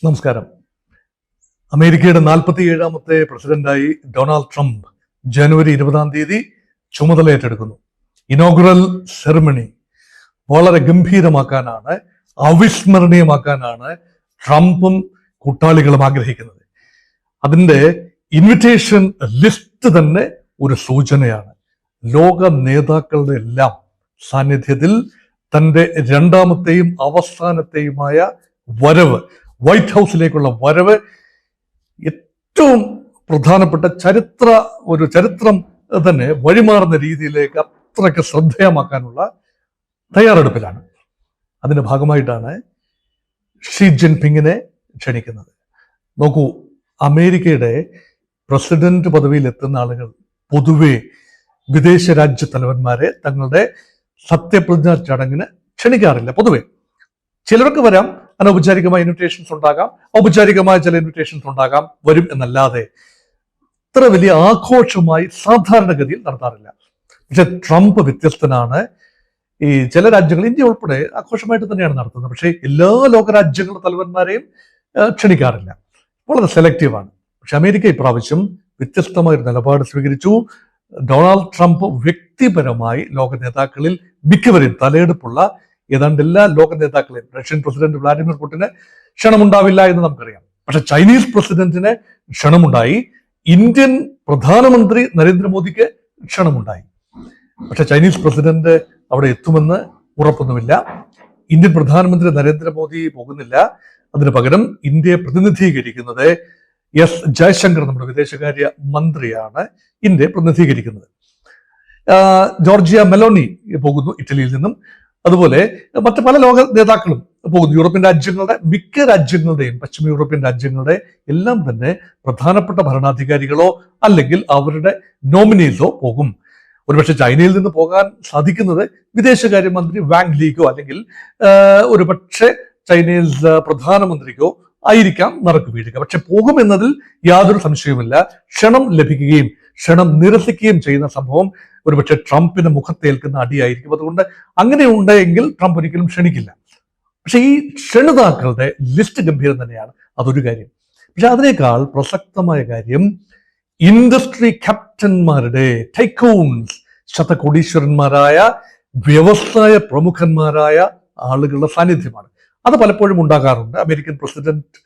നമസ്കാരം. അമേരിക്കയുടെ 47ാമത്തെ പ്രസിഡന്റായി ഡൊണാൾഡ് ട്രംപ് ജനുവരി 20 ചുമതല ഏറ്റെടുക്കുന്നു. ഇനോഗ്രൽ സെറിമണി വളരെ ഗംഭീരമാക്കാനാണ്, അവിസ്മരണീയമാക്കാനാണ് ട്രംപും കൂട്ടാളികളും ആഗ്രഹിക്കുന്നത്. അതിന്റെ ഇൻവിറ്റേഷൻ ലിസ്റ്റ് തന്നെ ഒരു സൂചനയാണ്. ലോക നേതാക്കളുടെ എല്ലാം സാന്നിധ്യത്തിൽ തന്റെ രണ്ടാമത്തെയും അവസാനത്തെയുമായ വരവ്, വൈറ്റ് ഹൗസിലേക്കുള്ള വരവ് ഏറ്റവും പ്രധാനപ്പെട്ട ചരിത്രം തന്നെ വഴിമാറുന്ന രീതിയിലേക്ക് അത്രയ്ക്ക് ശ്രദ്ധേയമാക്കാനുള്ള തയ്യാറെടുപ്പിലാണ്. അതിന്റെ ഭാഗമായിട്ടാണ് ഷീ ജിൻപിങ്ങിനെ ക്ഷണിക്കുന്നത്. നോക്കൂ, അമേരിക്കയുടെ പ്രസിഡന്റ് പദവിയിൽ എത്തുന്ന ആളുകൾ പൊതുവെ വിദേശ രാജ്യ തലവന്മാരെ തങ്ങളുടെ സത്യപ്രതിജ്ഞാ ചടങ്ങിന് ക്ഷണിക്കാറില്ല. പൊതുവെ ചിലർക്ക് വരാം, അനൗപചാരികമായ ഇൻവിറ്റേഷൻസ് ഉണ്ടാകാം, ഔപചാരികമായ ചില ഇൻവിറ്റേഷൻസ് ഉണ്ടാകാം, വരും എന്നല്ലാതെ ഇത്ര വലിയ ആഘോഷമായി സാധാരണഗതിയിൽ നടത്താറില്ല. പക്ഷെ ട്രംപ് വ്യത്യസ്തനാണ്. ഈ ചില രാജ്യങ്ങൾ, ഇന്ത്യ ഉൾപ്പെടെ ആഘോഷമായിട്ട് തന്നെയാണ് നടത്തുന്നത്. പക്ഷേ എല്ലാ ലോകരാജ്യങ്ങളുടെ തലവന്മാരെയും ക്ഷണിക്കാറില്ല, വളരെ സെലക്റ്റീവാണ്. പക്ഷെ അമേരിക്ക ഇപ്രാവശ്യം വ്യത്യസ്തമായ ഒരു നിലപാട് സ്വീകരിച്ചു. ഡൊണാൾഡ് ട്രംപ് വ്യക്തിപരമായി ലോക നേതാക്കളിൽ മിക്കവരെയും, തലയെടുപ്പുള്ള ഏതാണ്ട് എല്ലാ ലോക നേതാക്കളെയും, റഷ്യൻ പ്രസിഡന്റ് വ്ളാഡിമിർ പുടിന് ക്ഷണമുണ്ടാവില്ല എന്ന് നമുക്കറിയാം. പക്ഷെ ചൈനീസ് പ്രസിഡന്റിന് ക്ഷണമുണ്ടായി, ഇന്ത്യൻ പ്രധാനമന്ത്രി നരേന്ദ്രമോദിക്ക് ക്ഷണമുണ്ടായി. പക്ഷെ ചൈനീസ് പ്രസിഡന്റ് അവിടെ എത്തുമെന്ന് ഉറപ്പൊന്നുമില്ല. ഇന്ത്യൻ പ്രധാനമന്ത്രി നരേന്ദ്രമോദി പോകുന്നില്ല. അതിനു പകരം ഇന്ത്യയെ പ്രതിനിധീകരിക്കുന്നത് എസ് ജയശങ്കർ, നമ്മുടെ വിദേശകാര്യ മന്ത്രിയാണ് ഇന്ത്യയെ പ്രതിനിധീകരിക്കുന്നത്. ജോർജിയ മെലോണി പോകുന്നു ഇറ്റലിയിൽ നിന്നും. അതുപോലെ മറ്റ് പല ലോക നേതാക്കളും പോകുന്നു. യൂറോപ്യൻ രാജ്യങ്ങളുടെ മിക്ക രാജ്യങ്ങളുടെയും, പശ്ചിമ യൂറോപ്യൻ രാജ്യങ്ങളുടെ എല്ലാം തന്നെ പ്രധാനപ്പെട്ട ഭരണാധികാരികളോ അല്ലെങ്കിൽ അവരുടെ നോമിനീസോ പോകും. ഒരുപക്ഷെ ചൈനയിൽ നിന്ന് പോകാൻ സാധിക്കുന്നത് വിദേശകാര്യമന്ത്രി വാങ് ലീക്കോ അല്ലെങ്കിൽ ഒരുപക്ഷെ ചൈനീസ് പ്രധാനമന്ത്രിക്കോ ആയിരിക്കാം നറുക്ക് വീഴുക. പക്ഷെ പോകുമെന്നതിൽ യാതൊരു സംശയവുമില്ല. ക്ഷണം ലഭിക്കുകയും ക്ഷണം നിരസിക്കുകയും ചെയ്യുന്ന സംഭവം ഒരുപക്ഷെ ട്രംപിന് മുഖത്തേൽക്കുന്ന അടിയായിരിക്കും. അതുകൊണ്ട് അങ്ങനെ ഉണ്ടെങ്കിൽ ട്രംപ് ഒരിക്കലും ക്ഷണിക്കില്ല. പക്ഷെ ഈ ക്ഷണിതാക്കളുടെ ലിസ്റ്റ് ഗംഭീരം തന്നെയാണ്, അതൊരു കാര്യം. പക്ഷെ അതിനേക്കാൾ പ്രസക്തമായ കാര്യം ഇൻഡസ്ട്രി ക്യാപ്റ്റന്മാരുടെ, ടൈക്കൂൺസ്, ശതകോടീശ്വരന്മാരായ വ്യവസായ പ്രമുഖന്മാരായ ആളുകളുടെ സാന്നിധ്യമാണ്. അത് പലപ്പോഴും ഉണ്ടാകാറുണ്ട്. അമേരിക്കൻ പ്രസിഡന്റ്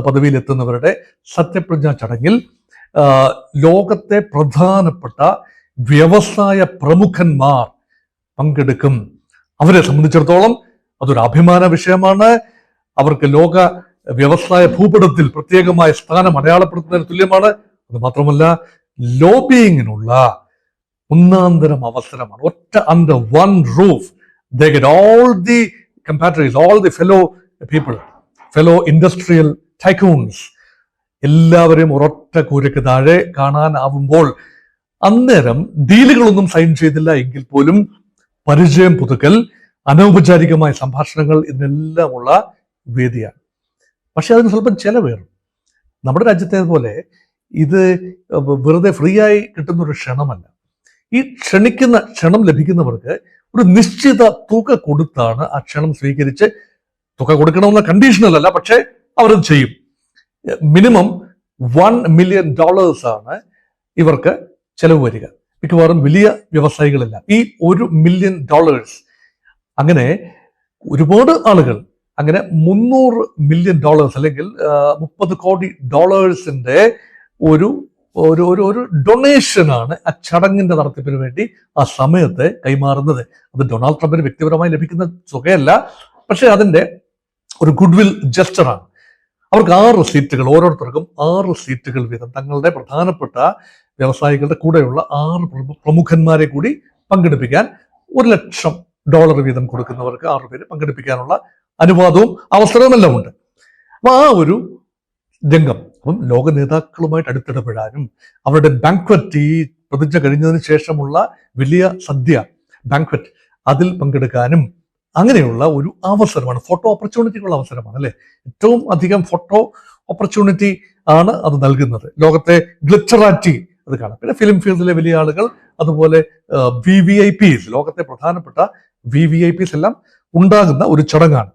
പദവിയിൽ എത്തുന്നവരുടെ സത്യപ്രതിജ്ഞാ ചടങ്ങിൽ ലോകത്തെ പ്രധാനപ്പെട്ട വ്യവസായ പ്രമുഖന്മാർ പങ്കെടുക്കും. അവരെ സംബന്ധിച്ചിടത്തോളം അതൊരു അഭിമാന വിഷയമാണ്. അവർക്ക് ലോക വ്യവസായ ഭൂപടത്തിൽ പ്രത്യേകമായ സ്ഥാനം അടയാളപ്പെടുത്തുന്നതിന് തുല്യമാണ്. അത് മാത്രമല്ല, ലോബിയിങ്ങിനുള്ള ഒന്നാന്തരം അവസരമാണ്. ഒറ്റ under one roof they get all the compatriots, all the fellow people, fellow industrial tycoons, എല്ലാവരെയും ഒരൊറ്റ കൂരയ്ക്ക് താഴെ കാണാനാവുമ്പോൾ അന്നേരം ഡീലുകളൊന്നും സൈൻ ചെയ്തില്ല എങ്കിൽ പോലും പരിചയം പുതുക്കൽ, അനൗപചാരികമായ സംഭാഷണങ്ങൾ, ഇതിനെല്ലാമുള്ള വേദിയാണ്. പക്ഷെ അതിന് സ്വല്പം ചെലവേറും. നമ്മുടെ രാജ്യത്തെ പോലെ ഇത് വെറുതെ ഫ്രീ ആയി കിട്ടുന്ന ഒരു ക്ഷണമല്ല. ഈ ക്ഷണം ലഭിക്കുന്നവർക്ക് ഒരു നിശ്ചിത തുക കൊടുത്താണ് ആ ക്ഷണം സ്വീകരിച്ച്, തുക കൊടുക്കണമെന്ന കണ്ടീഷണലല്ല, പക്ഷെ അവരത് ചെയ്യും. മിനിമം $1 million ആണ് ഇവർക്ക് ചെലവ് വരിക. മിക്കവാറും വലിയ വ്യവസായികളല്ല ഈ $1 million. അങ്ങനെ ഒരുപാട് ആളുകൾ അങ്ങനെ $300 million അല്ലെങ്കിൽ $30 കോടി ഒരു ഡൊണേഷനാണ് ആ ചടങ്ങിന്റെ നടത്തിപ്പിന് വേണ്ടി ആ സമയത്ത് കൈമാറുന്നത്. അത് ഡൊണാൾഡ് ട്രംപിന് വ്യക്തിപരമായി ലഭിക്കുന്ന തുകയല്ല, പക്ഷെ അതിന്റെ ഒരു ഗുഡ്വിൽ ജസ്റ്ററാണ്. അവർക്ക് 6 സീറ്റുകൾ, ഓരോരുത്തർക്കും 6 സീറ്റുകൾ വീതം, തങ്ങളുടെ പ്രധാനപ്പെട്ട വ്യവസായികളുടെ കൂടെയുള്ള 6 പ്രമുഖന്മാരെ കൂടി പങ്കെടുപ്പിക്കാൻ $1 ലക്ഷം വീതം കൊടുക്കുന്നവർക്ക് 6 പേര് പങ്കെടുപ്പിക്കാനുള്ള അനുവാദവും അവസരവുമെല്ലാം ഉണ്ട്. അപ്പൊ ആ ഒരു രംഗം, അപ്പം ലോക നേതാക്കളുമായിട്ട് അടുത്തിടപെടാനും അവരുടെ ബാങ്ക്വറ്റ്, ഈ പ്രതിജ്ഞ കഴിഞ്ഞതിന് ശേഷമുള്ള വലിയ സദ്യ ബാങ്ക്വറ്റ്, അതിൽ പങ്കെടുക്കാനും അങ്ങനെയുള്ള ഒരു അവസരമാണ്. ഫോട്ടോ ഓപ്പർച്യൂണിറ്റിക്കുള്ള അവസരമാണ് അല്ലെ, ഏറ്റവും അധികം ഫോട്ടോ ഓപ്പർച്യൂണിറ്റി ആണ് അത് നൽകുന്നത്. ലോകത്തെ ഗ്ലിറ്ററാറ്റി അത് കാണാം. പിന്നെ ഫിലിം ഫീൽഡിലെ വലിയ ആളുകൾ, അതുപോലെ VVIPs, ലോകത്തെ പ്രധാനപ്പെട്ട VVIPs എല്ലാം ഉണ്ടാകുന്ന ഒരു ചടങ്ങാണ്.